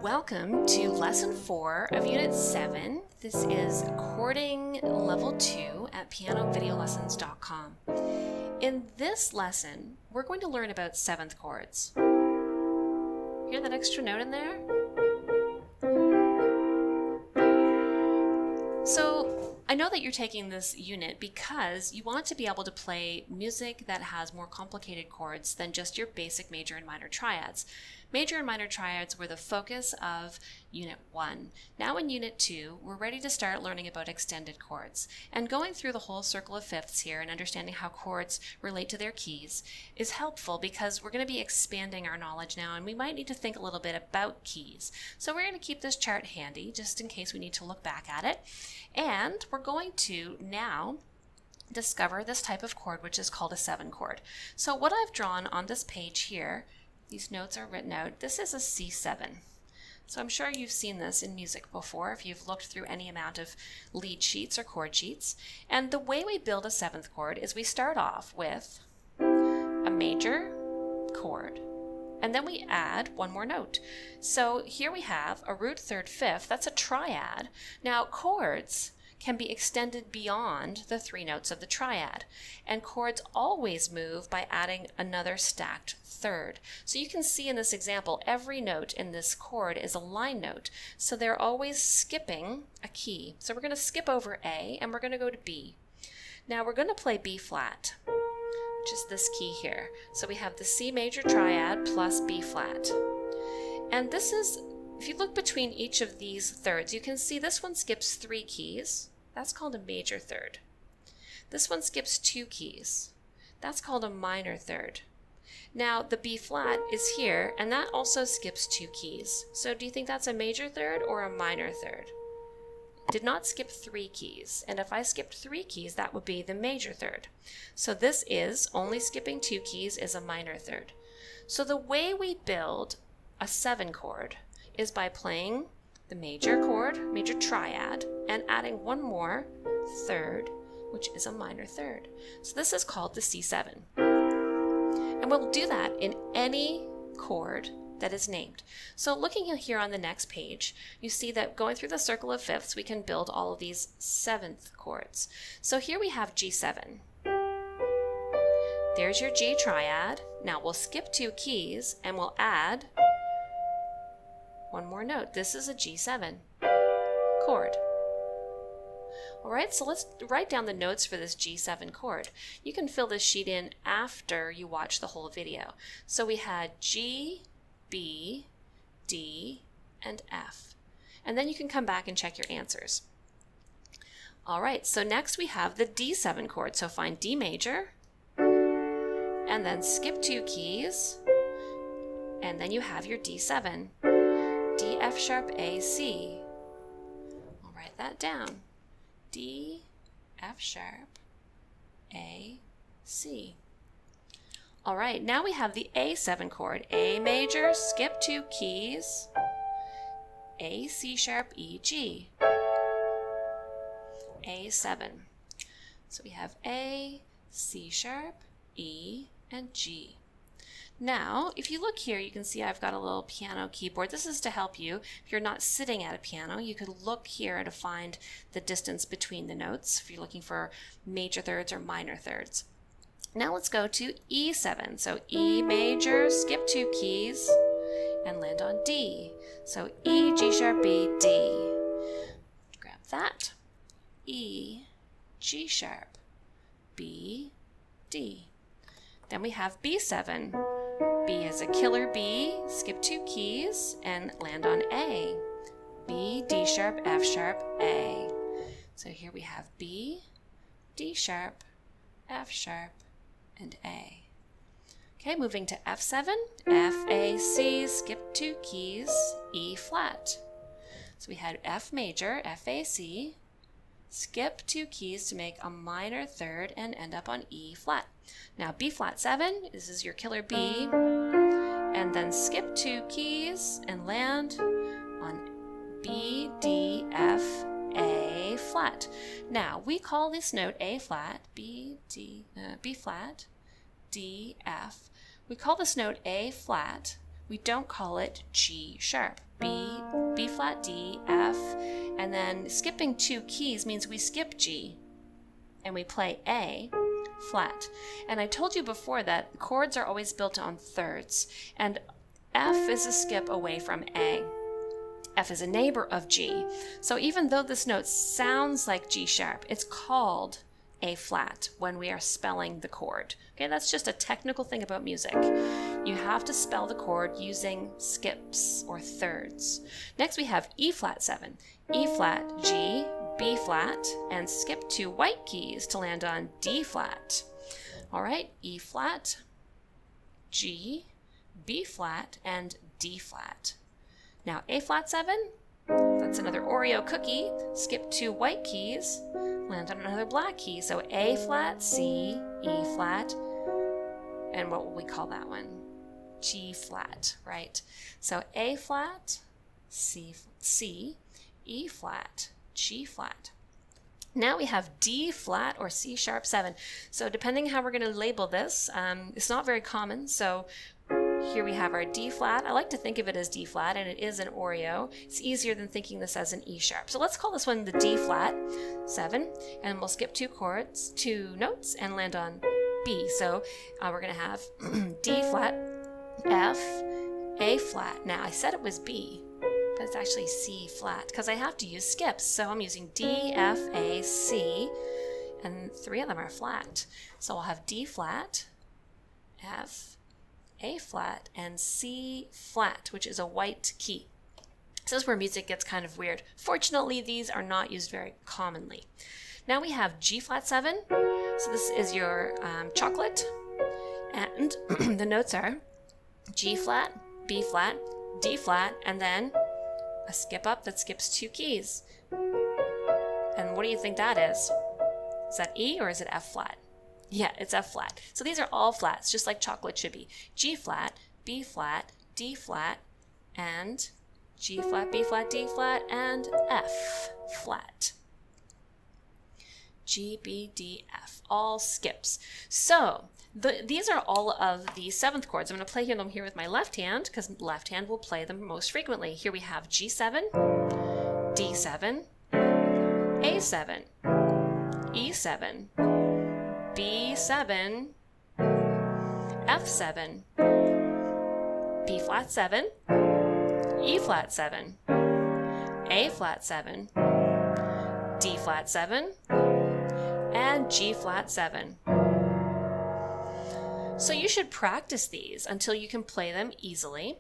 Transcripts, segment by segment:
Welcome to Lesson 4 of Unit 7. This is Chording Level 2 at pianovideolessons.com. In this lesson, we're going to learn about seventh chords. Hear that extra note in there? So, I know that you're taking this unit because you want to be able to play music that has more complicated chords than just your basic major and minor triads. Major and minor triads were the focus of Unit 1. Now in Unit 2, we're ready to start learning about extended chords. And going through the whole circle of fifths here and understanding how chords relate to their keys is helpful because we're going to be expanding our knowledge now and we might need to think a little bit about keys. So we're going to keep this chart handy just in case we need to look back at it. And we're going to now discover this type of chord which is called a 7 chord. So what I've drawn on this page here, these notes are written out. This is a C7. So I'm sure you've seen this in music before if you've looked through any amount of lead sheets or chord sheets. And the way we build a 7th chord is we start off with a major chord and then we add one more note. So here we have a root third fifth. That's a triad. Now chords can be extended beyond the 3 notes of the triad. And chords always move by adding another stacked third. So you can see in this example, every note in this chord is a line note. So they're always skipping a key. So we're going to skip over A and we're going to go to B. Now we're going to play B flat, which is this key here. So we have the C major triad plus B flat. And this is, if you look between each of these thirds, you can see this one skips 3 keys. That's called a major third. This one skips 2 keys. That's called a minor third. Now the B flat is here and that also skips 2 keys. So do you think that's a major third or a minor third? It did not skip 3 keys, and if I skipped 3 keys that would be the major third. So this is only skipping 2 keys is a minor third. So the way we build a 7 chord is by playing the major chord, major triad, and adding one more third, which is a minor third. So this is called the C7. And we'll do that in any chord that is named. So looking here on the next page, you see that going through the circle of fifths, we can build all of these 7th chords. So here we have G7. There's your G triad. Now we'll skip 2 keys and we'll add one more note. This is a G7 chord. All right, so let's write down the notes for this G7 chord. You can fill this sheet in after you watch the whole video. So we had G, B, D, and F. And then you can come back and check your answers. All right, so next we have the D7 chord. So find D major, and then skip 2 keys, and then you have your D7. D, F sharp, A, C. I'll write that down. D, F sharp, A, C. All right, now we have the A7 chord. A major, skip 2 keys, A, C sharp, E, G. A7. So we have A, C sharp, E, and G. Now, if you look here, you can see I've got a little piano keyboard. This is to help you. If you're not sitting at a piano, you could look here to find the distance between the notes if you're looking for major thirds or minor thirds. Now let's go to E7. So E major, skip 2 keys, and land on D. So E, G sharp, B, D. Grab that. E, G sharp, B, D. Then we have B7. B is a killer B, skip 2 keys, and land on A. B, D sharp, F sharp, A. So here we have B, D sharp, F sharp, and A. Okay, moving to F7, F, A, C, skip 2 keys, E flat. So we had F major, F, A, C, skip 2 keys to make a minor third and end up on E flat. Now Gflat7, this is your killer B, and then skip 2 keys and land on B, D, F, A flat. Now we call this note A flat, B flat, D, F. We call this note A flat. We don't call it G sharp. B, flat, D, F, and then skipping 2 keys means we skip G and we play A flat. And I told you before that chords are always built on thirds, and F is a skip away from A. F is a neighbor of G. So even though this note sounds like G sharp, it's called A flat when we are spelling the chord. Okay, that's just a technical thing about music. You have to spell the chord using skips or thirds. Next we have E-flat7. E-flat, G, B-flat, and skip 2 white keys to land on D-flat. All right, E-flat, G, B-flat, and D-flat. Now A-flat7, that's another Oreo cookie. Skip 2 white keys, land on another black key. So A-flat, C, E-flat, and what will we call that one? G-flat, right? So A-flat, C, E-flat, G-flat. Now we have D-flat or C-sharp 7. So depending how we're going to label this, it's not very common. So here we have our D-flat. I like to think of it as D-flat, and it is an Oreo. It's easier than thinking this as an E-sharp. So let's call this one the D-flat 7, and we'll skip 2 notes and land on B. So we're going to have D-flat, F, A-flat. Now I said it was B, but it's actually C-flat because I have to use skips. So I'm using D, F, A, C, and 3 of them are flat. So I'll have D-flat, F, A-flat, and C-flat, which is a white key. So this is where music gets kind of weird. Fortunately, these are not used very commonly. Now we have G-flat7. So this is your chocolate, and the notes are G-flat, B-flat, D-flat, and then a skip up that skips 2 keys. And what do you think that is? Is that E or is it F-flat? Yeah, it's F-flat. So these are all flats, just like chocolate should be. G-flat, B-flat, D-flat, and G-flat, B-flat, D-flat, and F-flat. G, B, D, F, all skips. So these are all of the 7th chords. I'm going to play them here with my left hand because left hand will play them most frequently. Here we have G7, D7, A7, E7, B7, F7, B-flat7, E-flat7, A-flat7, D-flat7, and G-flat7. So you should practice these until you can play them easily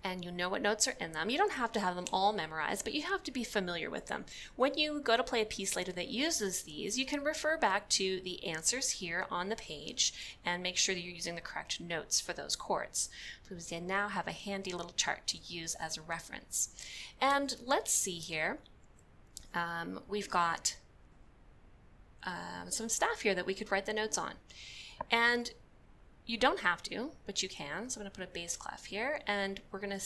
and you know what notes are in them. You don't have to have them all memorized, but you have to be familiar with them. When you go to play a piece later that uses these, you can refer back to the answers here on the page and make sure that you're using the correct notes for those chords. Because you now have a handy little chart to use as a reference. And let's see here. We've got some stuff here that we could write the notes on. And you don't have to, but you can. So I'm going to put a bass clef here, and we're going to,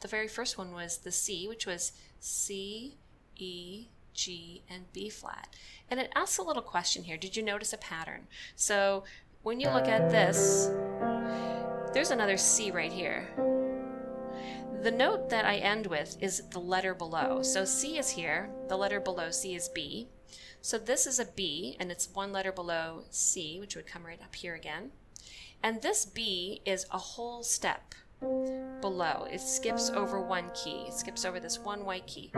the very first one was the C, which was C, E, G, and B flat. And it asks a little question here. Did you notice a pattern? So when you look at this, there's another C right here. The note that I end with is the letter below. So C is here, the letter below C is B. So this is a B, and it's one letter below C, which would come right up here again. And this B is a whole step below. It skips over 1 key. It skips over this 1 white key.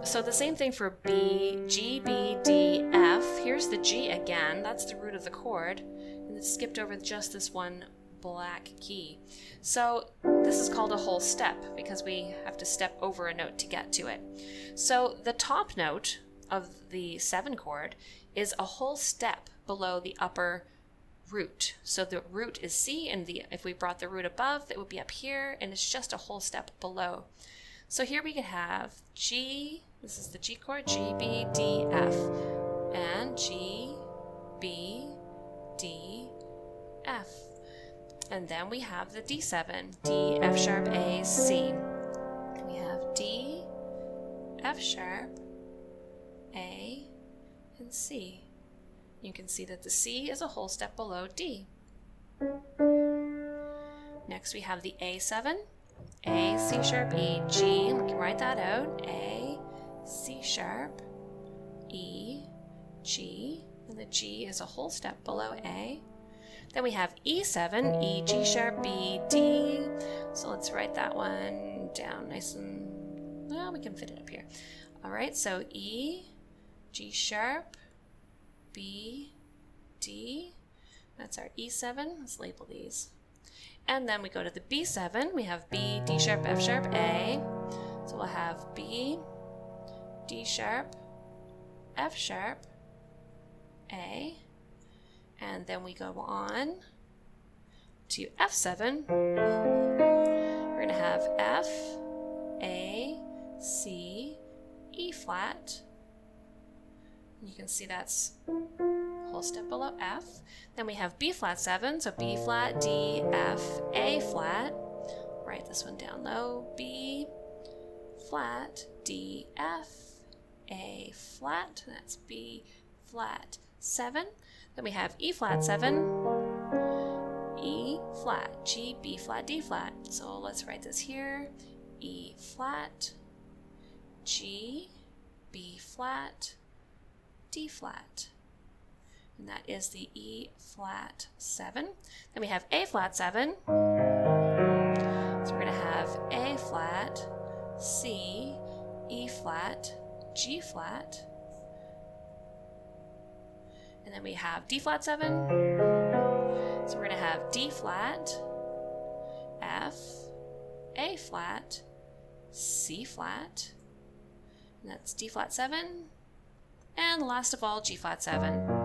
So the same thing for B, G, B, D, F. Here's the G again. That's the root of the chord. And it skipped over just this 1 black key. So this is called a whole step because we have to step over a note to get to it. So the top note of the 7 chord is a whole step below the upper root. So the root is C, and if we brought the root above, it would be up here, and it's just a whole step below. So here we could have G, this is the G chord, G, B, D, F, and G, B, D, F. And then we have the D7, D, F sharp, A, C. We have D, F sharp, A, and C. You can see that the C is a whole step below D. Next we have the A7, A, C sharp, E, G. We can write that out. A, C sharp, E, G. And the G is a whole step below A. Then we have E7, E, G sharp, B, D. So let's write that one down nice and, well, we can fit it up here. All right, so E, G sharp, B, D. That's our E7. Let's label these. And then we go to the B7. We have B, D sharp, F sharp, A. So we'll have B, D sharp, F sharp, A. And then we go on to F7. We're going to have F, A, C, E flat. You can see that's a whole step below F. Then we have Gflat7, so B flat, D, F, A flat. Write this one down low. B flat, D, F, A flat. That's B flat 7. Then we have Gflat7, E flat, G, B flat, D flat. So let's write this here. E flat, G, B flat, D flat. And that is the Gflat7. Then we have Aflat7. So we're going to have A flat, C, E flat, G flat. And then we have Dflat7. So we're going to have D flat, F, A flat, C flat. And that's Dflat7. And last of all, Gflat7.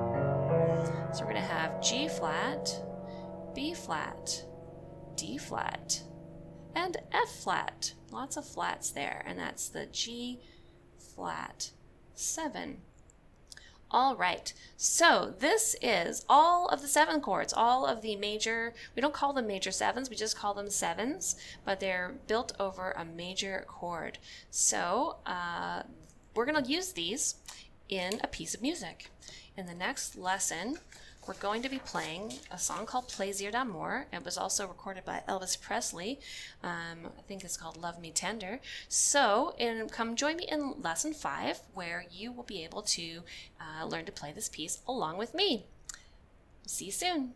So we're going to have G flat, B flat, D flat, and F flat. Lots of flats there, and that's the Gflat7. All right, so this is all of the 7 chords, all of the major, we don't call them major 7s, we just call them 7s, but they're built over a major chord. So we're going to use these in a piece of music. In the next lesson, we're going to be playing a song called Plaisir d'Amour. It was also recorded by Elvis Presley. I think it's called Love Me Tender. So come join me in lesson 5, where you will be able to learn to play this piece along with me. See you soon.